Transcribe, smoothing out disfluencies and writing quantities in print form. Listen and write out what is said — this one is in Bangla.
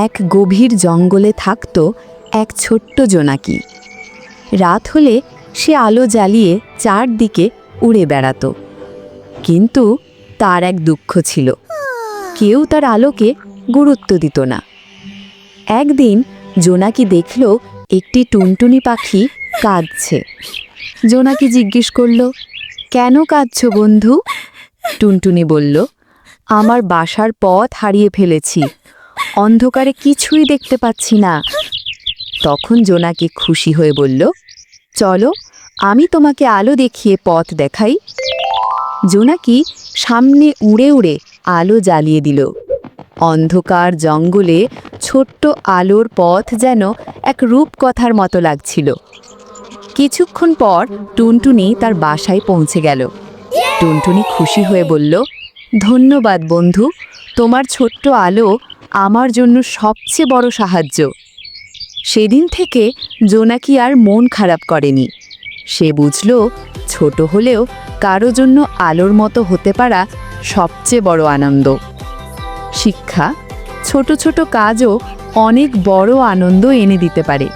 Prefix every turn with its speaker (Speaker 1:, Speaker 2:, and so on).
Speaker 1: এক গভীর জঙ্গলে থাকত এক ছোট্ট জোনাকি। রাত হলে সে আলো জ্বালিয়ে চারদিকে উড়ে বেড়াত। কিন্তু তার এক দুঃখ ছিল, কেউ তার আলোকে গুরুত্ব দিত না। একদিন জোনাকি দেখল একটি টুনটুনি পাখি কাঁদছে। জোনাকি জিজ্ঞেস করল, কেন কাঁদছো বন্ধু? টুনটুনি বলল, আমার বাসার পথ হারিয়ে ফেলেছি, অন্ধকারে কিছুই দেখতে পাচ্ছি না। তখন জোনাকি খুশি হয়ে বলল, চলো আমি তোমাকে আলো দেখিয়ে পথ দেখাই। জোনাকি সামনে উড়ে উড়ে আলো জ্বালিয়ে দিল। অন্ধকার জঙ্গলে ছোট্ট আলোর পথ যেন এক রূপকথার মতো লাগছিল। কিছুক্ষণ পর টুনটুনি তার বাসায় পৌঁছে গেল। টুনটুনি খুশি হয়ে বলল, ধন্যবাদ বন্ধু, তোমার ছোট্ট আলো আমার জন্য সবচেয়ে বড় সাহায্য। সেদিন থেকে জোনাকি আর মন খারাপ করেনি। সে বুঝল, ছোট হলেও কারো জন্য আলোর মতো হতে পারা সবচেয়ে বড় আনন্দ। শিক্ষা: ছোট ছোট কাজও অনেক বড় আনন্দ এনে দিতে পারে।